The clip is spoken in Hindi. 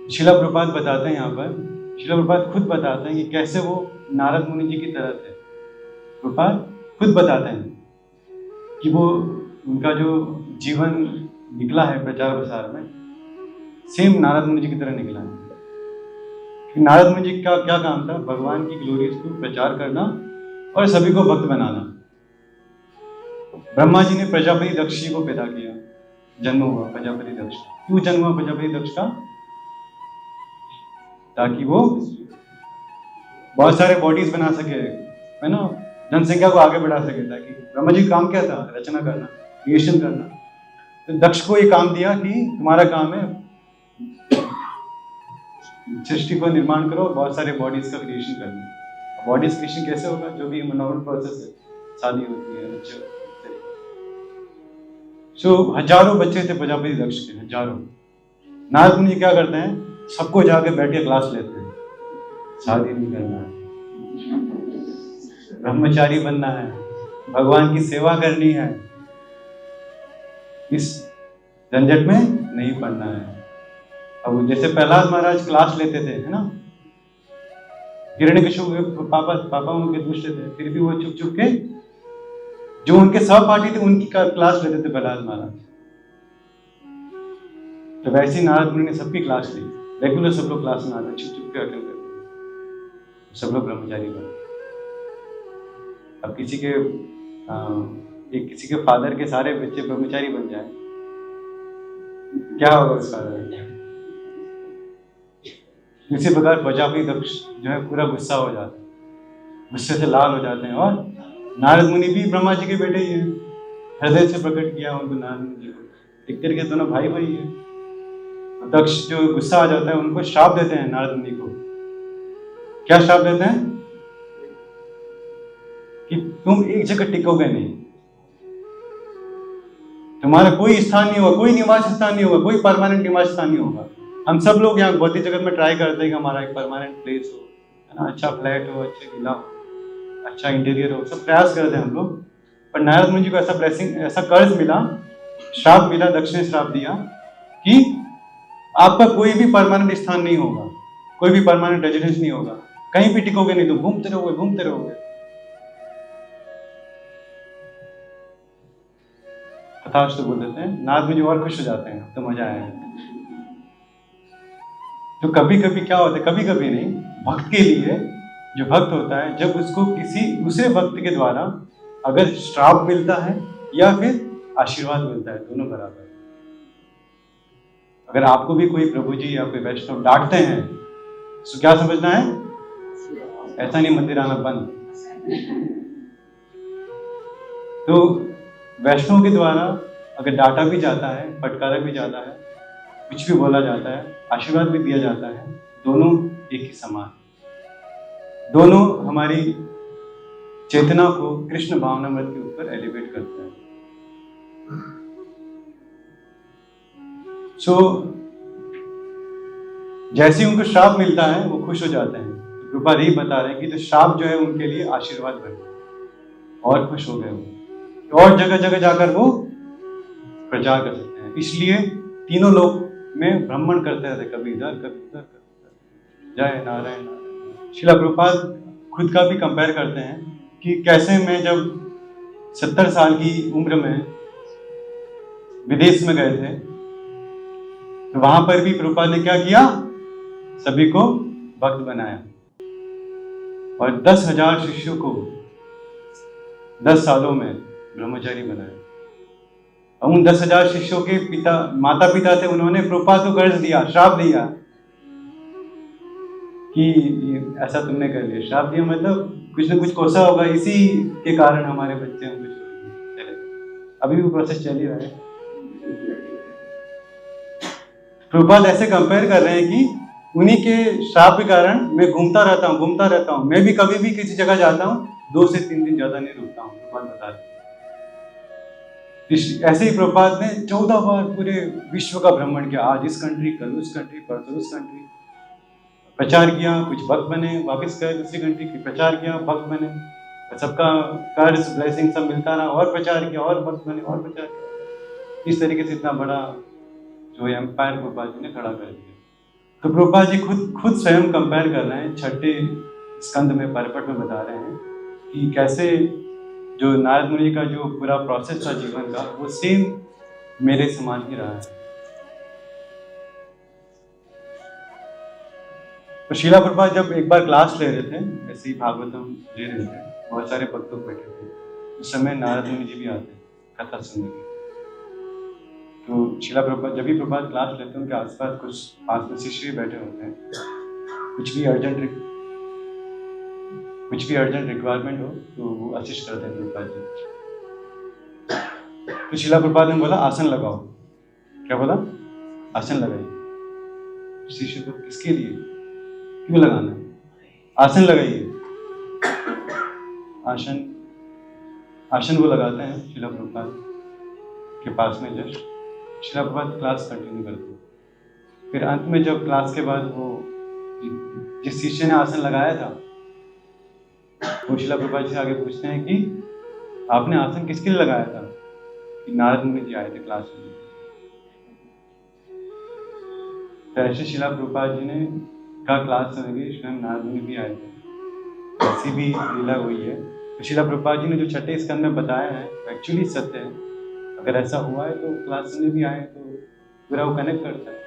शिला प्रभुपाद बताते हैं यहाँ पर, शिला प्रभुपाद खुद बताते हैं कि कैसे वो नारद मुनि जी की तरह थे। प्रभुपाद खुद बताते हैं कि वो उनका जो जीवन निकला है प्रचार प्रसार में, सेम नारद मुनि जी की तरह निकला है। नारद मुनि जी का क्या काम था? भगवान की ग्लोरीज को प्रचार करना और सभी को भक्त बनाना। ब्रह्मा जी ने प्रजापति दक्ष जी को पैदा किया, जन्म हुआ प्रजापति दक्ष। क्यों जन्म हुआ प्रजापति दक्ष का? ताकि वो बहुत सारे बॉडीज बना सके, है ना, जनसंख्या को आगे बढ़ा सके। ताकि ब्रह्मा जी का काम क्या था? रचना करना, क्रिएशन करना। तो दक्ष को ये काम दिया कि तुम्हारा काम है सृष्टि को निर्माण करो, बहुत सारे बॉडीज का क्रिएशन करना। बॉडीज क्रिएशन कैसे होगा? जो भी नॉर्मल प्रोसेस है, शादी होती है, बच्चे। सो हजारों बच्चे थे प्रजापति दक्ष के, हजारों। नारद मुनि क्या करते हैं? सबको जाके बैठ के क्लास लेते हैं। शादी नहीं करना है, ब्रह्मचारी बनना है, भगवान की सेवा करनी है, इस झंझट में नहीं पड़ना है। अब जैसे प्रहलाद महाराज क्लास लेते थे, है ना, हिरण्यकशिपु पापा उनके दुष्ट थे, फिर भी वो चुप चुप के जो उनके सहपाठी थे उनकी क्लास लेते थे प्रहलाद महाराज। तो वैसे ही नारद मुनि ने सबकी क्लास ली। रेगुलर सब लोग क्लास में आते, चुप चुप के अटेंड करते, सब लोग ब्रह्मचारी बने। अब किसी के फादर के सारे बच्चे ब्रह्मचारी बन जाए, क्या होगा उसका? इसी प्रकार प्रजापति दक्ष जो है पूरा गुस्सा हो जाता है, गुस्से से लाल हो जाते हैं। और नारद मुनि भी ब्रह्मा जी के बेटे ही हैं, हृदय से प्रकट किया उनको नारद मुनि जी को। एक करके दोनों भाई भाई हैं। दक्ष जो गुस्सा आ जाता है उनको श्राप देते हैं नारद मुनि को। क्या श्राप देते हैं? कि तुम एक जगह टिकोगे नहीं, तुम्हारा कोई स्थान नहीं होगा, कोई निवास स्थान नहीं होगा, कोई परमानेंट निवास स्थान नहीं होगा। हम सब लोग यहाँ भौतिक जगत में ट्राई करते हैं कि हमारा एक परमानेंट प्लेस हो, है ना, अच्छा फ्लैट हो, अच्छे विला हो, अच्छा इंटीरियर हो, सब प्रयास करते हैं हम लोग। पर नारद मुनि जी को ऐसा ब्लेसिंग, ऐसा कर्ज मिला, श्राप मिला, दक्ष ने श्राप दिया कि आपका कोई भी परमानेंट स्थान नहीं होगा, कोई भी परमानेंट रेजिडेंस नहीं होगा, कहीं भी टिकोगे नहीं, तो घूमते रहोगे घूमते रहोगे। तथास्तु बोल देते हैं। नारद मुनि और खुश हो जाते हैं, तो मजा आएगा। तो कभी कभी क्या होता है, कभी कभी नहीं, भक्त के लिए, जो भक्त होता है, जब उसको किसी दूसरे भक्त के द्वारा अगर श्राप मिलता है या फिर आशीर्वाद मिलता है, दोनों बराबर। अगर आपको भी कोई प्रभु जी या कोई वैष्णव डांटते हैं तो क्या समझना है? ऐसा नहीं मंदिर आना बंद। तो वैष्णव के द्वारा अगर डांटा भी जाता है, फटकारा भी जाता है, कुछ भी बोला जाता है, आशीर्वाद भी दिया जाता है, दोनों एक ही समान, दोनों हमारी चेतना को कृष्ण भावनामृत के ऊपर एलिवेट करते हैं। सो जैसे ही उनको श्राप मिलता है वो खुश हो जाते हैं। तो कृपा यही बता रहे हैं कि तो श्राप जो है उनके लिए आशीर्वाद बन गया और खुश हो गए वो, और जगह जगह जाकर वो प्रचार कर सकते हैं। इसलिए तीनों लोग में भ्रमण करते रहते, कभी इधर कभी उधर कभी उधर। जय नारायण नारायण। श्रील प्रभुपाद खुद का भी कंपेयर करते हैं कि कैसे मैं जब 70 साल की उम्र में विदेश में गए थे, तो वहां पर भी प्रभुपाद ने क्या किया? सभी को भक्त बनाया और 10,000 शिष्यों को 10 सालों में ब्रह्मचारी बनाया। और उन 10,000 शिष्यों के माता पिता थे, उन्होंने प्रभुपाद को कर्ज दिया, श्राप दिया कि ऐसा तुमने कर लिया। श्राप दिया मतलब कुछ न कुछ कोसा होगा, इसी के कारण हमारे बच्चे हम कुछ चले। अभी भी प्रोसेस चल ही रहा है। प्रभुपाद ऐसे कंपेयर कर रहे हैं कि उन्हीं के श्राप के कारण मैं घूमता रहता हूँ। मैं भी कभी भी किसी जगह जाता हूँ 2 से 3 दिन ज्यादा नहीं रुकता हूँ। प्रभुपाद बता रहे। ऐसे ही प्रभुपाद ने 14 बार पूरे विश्व का भ्रमण किया, आज इस कंट्री, कल उस कंट्री, परसों उस कंट्री, प्रचार किया, कुछ भक्त बने, वापस गए दूसरी कंट्री की, प्रचार किया, भक्त बने, सबका कर्ज ब्लेसिंग सब मिलता रहा, और प्रचार किया, और भक्त बने, और प्रचार किया। इस तरीके से इतना बड़ा जो एम्पायर प्रभुपाद जी ने खड़ा कर दिया। तो प्रभुपाद जी खुद स्वयं कंपेयर कर रहे हैं, छठे स्कंद में परपट में बता रहे हैं कि कैसे जो नारद मुनि का जो पूरा प्रोसेस था जीवन का, वो सेम मेरे समान ही रहा है। तो शीला प्रभुपाद जब एक बार क्लास ले रहे थे, ऐसे ही भागवतम ले रहे थे, बहुत सारे भक्त लोग बैठे थे, उस समय नारद मुनि जी भी आते कथा सुनने के। तो शीला प्रभुपाद जब भी प्रभुपाद क्लास लेते हैं, उनके आसपास कुछ पास में शिष्य भी बैठे होते हैं। कुछ भी अर्जेंट रिक्वायरमेंट हो तो वो असिस्ट करते हैं प्रभुपाद जी। तो शीला प्रभुपाद ने बोला आसन लगाओ। क्या बोला? आसन लगाइए। शिष्य को किसके लिए, क्यों लगाना है? आसन लगाइए। आसन वो लगाते हैं शीला प्रभुपाद के पास में just. Srila Prabhupada class continue करते हैं। फिर अंत में जब क्लास के बाद वो जिस शिष्य ने आसन लगाया था, वो शीला प्रभुपाद जी से आगे पूछते हैं कि आपने आसन किसके लिए लगाया था? कि नारद मुनि जी आए थे क्लास में। तो ऐसे शीला प्रभुपाद जी ने का क्लास सुनेंगे, स्वयं नारद मुनि भी आए थे। ऐसी भी लीला हुई है। तो शीला प्रभुपाद जी ने जो छठे स्कंद में बताया है एक्चुअली सत्य है। अगर ऐसा हुआ है तो क्लास सुनने भी आए तो पूरा वो कनेक्ट करता है।